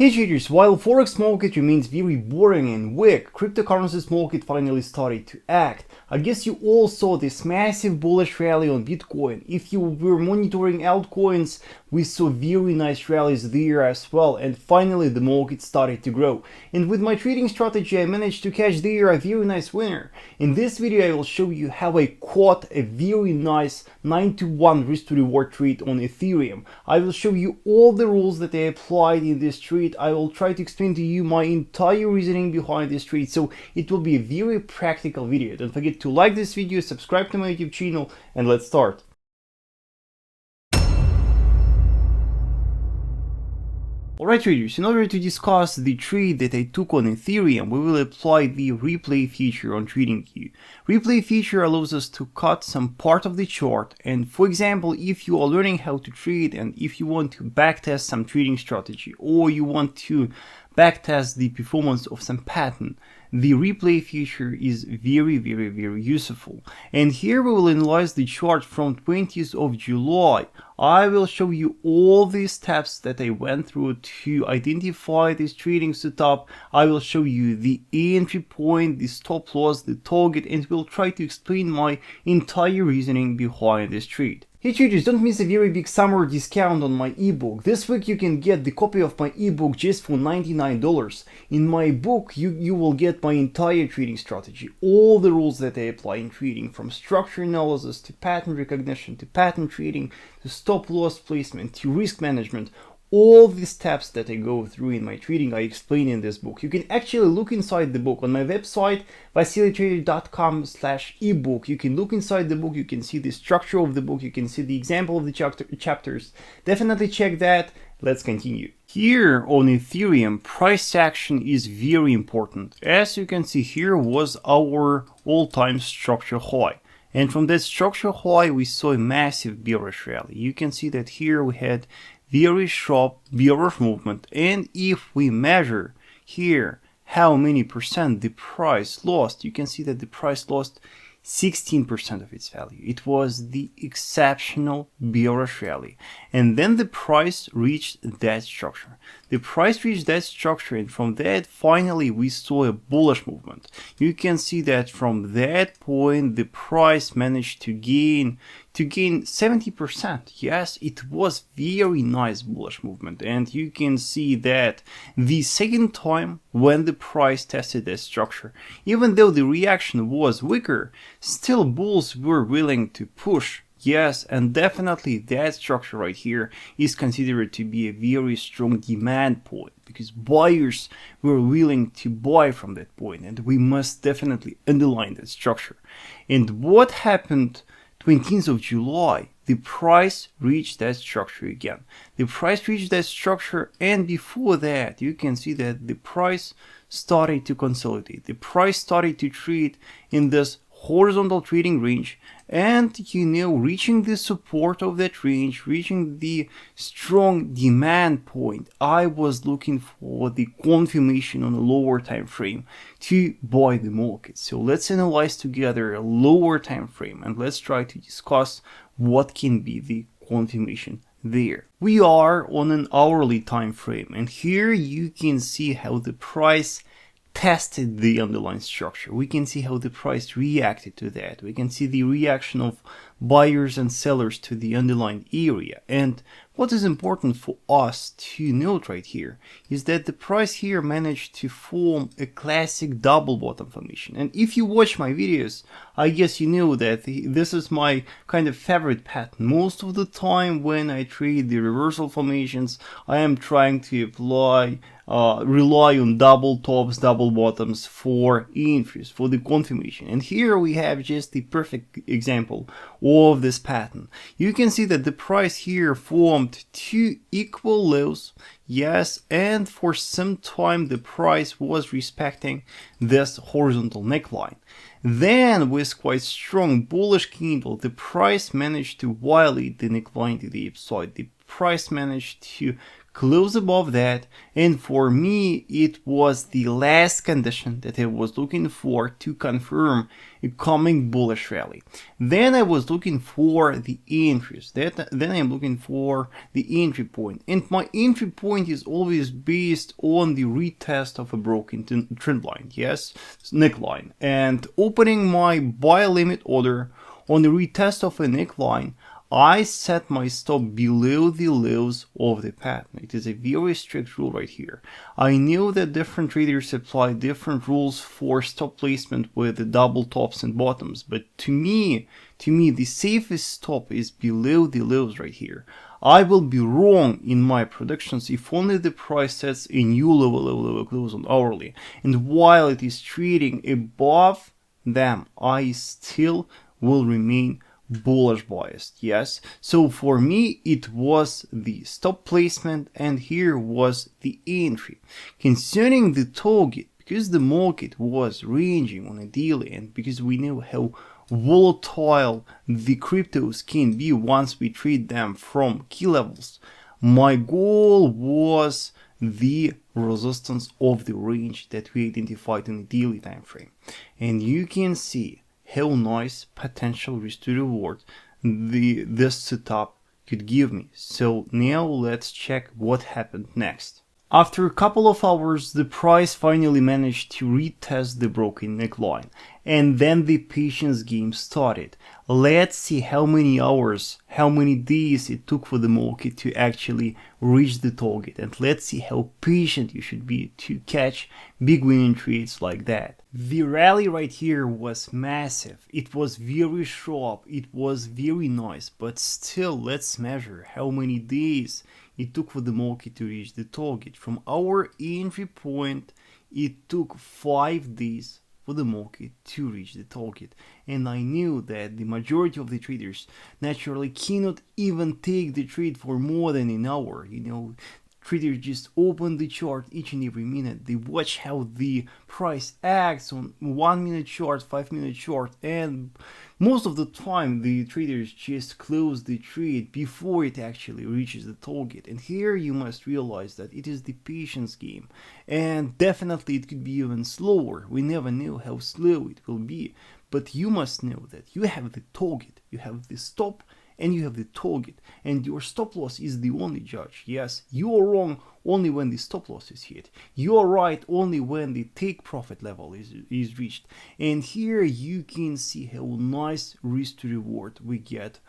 Hey traders, while forex market remains very boring and weak, cryptocurrencies market finally started to act. I guess you all saw this massive bullish rally on Bitcoin. If you were monitoring altcoins, we saw very nice rallies there as well, and finally the market started to grow. And with my trading strategy, I managed to catch there a very nice winner. In this video, I will show you how I caught a very nice 9-to-1 risk to reward trade on Ethereum. I will show you all the rules that I applied in this trade. I will try to explain to you my entire reasoning behind this trade, so it will be a very practical video. Don't forget to like this video, subscribe to my YouTube channel, and let's start. Alright traders, in order to discuss the trade that I took on Ethereum, we will apply the replay feature on TradingView. Replay feature allows us to cut some part of the chart, and for example, if you are learning how to trade and if you want to backtest some trading strategy, or you want to backtest the performance of some pattern, the replay feature is very useful. And here we will analyze the chart from 20th of July. I will show you all the steps that I went through to identify this trading setup. I will show you the entry point, the stop loss, the target, and we'll try to explain my entire reasoning behind this trade. Hey traders, don't miss a very big summer discount on my ebook. This week you can get the copy of my ebook just for $99. In my book, you will get my entire trading strategy, all the rules that I apply in trading, from structure analysis to pattern recognition to pattern trading to stop loss placement to risk management. All the steps that I go through in my trading I explain in this book. You can actually look inside the book on my website vasilytrader.com/ebook. You can look inside the book, you can see the structure of the book, you can see the example of the chapters. Definitely check that. Let's continue. Here on Ethereum, price action is very important. As you can see, here was our all-time structure high. And from that structure high, we saw a massive bearish rally. You can see that here we had very sharp bearish movement, and if we measure here how many percent the price lost, you can see that the price lost 16% of its value. It was the exceptional bearish rally, and then the price reached that structure. The price reached that structure, and from that finally we saw a bullish movement. You can see that from that point the price managed to gain 70%. Yes, it was very nice bullish movement, and you can see that the second time when the price tested that structure, even though the reaction was weaker, still bulls were willing to push. Yes, and definitely that structure right here is considered to be a very strong demand point, because buyers were willing to buy from that point, and we must definitely underline that structure. And what happened 20th of July? The price reached that structure again. The price reached that structure, and before that you can see that the price started to consolidate. The price started to trade in this horizontal trading range, and reaching the support of that range, reaching the strong demand point. I was looking for the confirmation on a lower time frame to buy the market. So let's analyze together a lower time frame, and let's try to discuss what can be the confirmation there. We are on an hourly time frame, and here you can see how the price tested the underlying structure. We can see how the price reacted to that. We can see the reaction of buyers and sellers to the underlying area. And what is important for us to note right here is that the price here managed to form a classic double bottom formation. And if you watch my videos, I guess you know that this is my kind of favorite pattern. Most of the time when I trade the reversal formations, I am trying to rely on double tops, double bottoms for entries, for the confirmation. And here we have just the perfect example of this pattern. You can see that the price here formed two equal lows, yes, and for some time the price was respecting this horizontal neckline. Then with quite strong bullish candle, the price managed to violate the neckline to the upside. The price managed to close above that, and for me it was the last condition that I was looking for to confirm a coming bullish rally. Then I was looking for the entries, then I'm looking for the entry point, and my entry point is always based on the retest of a broken trend line, yes, neckline, and opening my buy limit order on the retest of a neckline, I set my stop below the lows of the pattern. It is a very strict rule right here. I know that different traders apply different rules for stop placement with the double tops and bottoms, but to me, the safest stop is below the lows right here. I will be wrong in my predictions if only the price sets a new lower close on hourly, and while it is trading above them, I still will remain bullish biased, yes. So for me it was the stop placement, and here was the entry. Concerning the target, because the market was ranging on a daily, and because we know how volatile the cryptos can be once we trade them from key levels, my goal was the resistance of the range that we identified in the daily time frame, and you can see how nice potential risk to reward this setup could give me. So now let's check what happened next. After a couple of hours, the price finally managed to retest the broken neckline, and then the patience game started. Let's see how many hours, how many days it took for the market to actually reach the target, and let's see how patient you should be to catch big winning trades like that. The rally right here was massive, it was very sharp, it was very nice, but still let's measure how many days it took for the market to reach the target. From our entry point, it took 5 days for the market to reach the target, and I knew that the majority of the traders naturally cannot even take the trade for more than an hour. Traders just open the chart each and every minute. They watch how the price acts on 1 minute chart, 5 minute chart, and most of the time the traders just close the trade before it actually reaches the target. And here you must realize that it is the patience game, and definitely it could be even slower. We never know how slow it will be, but you must know that you have the target, you have the stop, and you have the target, and your stop loss is the only judge. Yes, you are wrong only when the stop loss is hit. You are right only when the take profit level is reached. And here you can see how nice risk to reward we get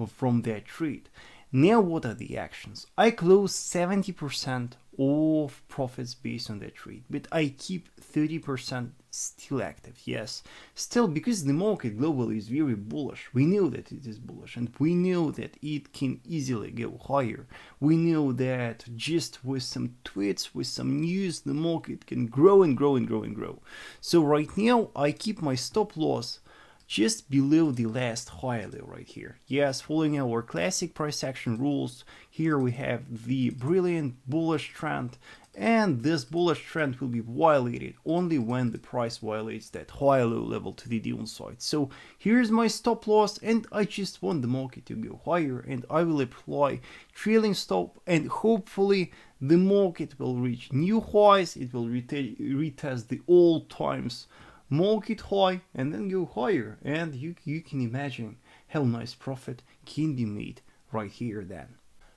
from that trade. Now what are the actions? I close 70% of profits based on that trade, but I keep 30% still active. Yes, still, because the market globally is very bullish. We know that it is bullish, and we know that it can easily go higher. We know that just with some tweets, with some news, the market can grow and grow and grow and grow. So right now I keep my stop loss just below the last high level right here. Yes, following our classic price action rules, here we have the brilliant bullish trend, and this bullish trend will be violated only when the price violates that high low level to the downside. So here's my stop loss, and I just want the market to go higher, and I will apply trailing stop, and hopefully the market will reach new highs. It will retest the all times market high and then go higher, and you can imagine how nice profit can be made right here then.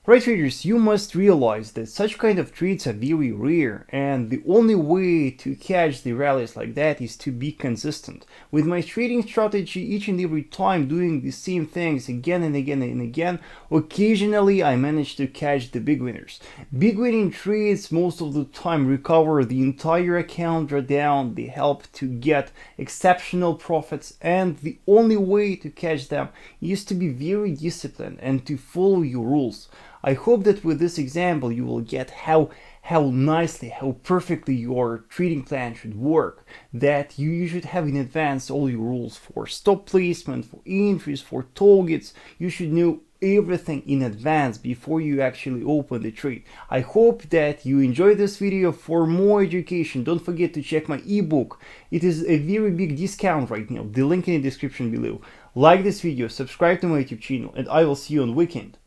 Right, traders, you must realize that such kind of trades are very rare, and the only way to catch the rallies like that is to be consistent. With my trading strategy, each and every time doing the same things again and again and again, occasionally I manage to catch the big winners. Big winning trades most of the time recover the entire account drawdown, they help to get exceptional profits, and the only way to catch them is to be very disciplined and to follow your rules. I hope that with this example you will get how nicely, how perfectly your trading plan should work, that you should have in advance all your rules for stop placement, for entries, for targets. You should know everything in advance before you actually open the trade. I hope that you enjoyed this video. For more education, don't forget to check my ebook. It is a very big discount right now, the link in the description below. Like this video, subscribe to my YouTube channel, and I will see you on the weekend.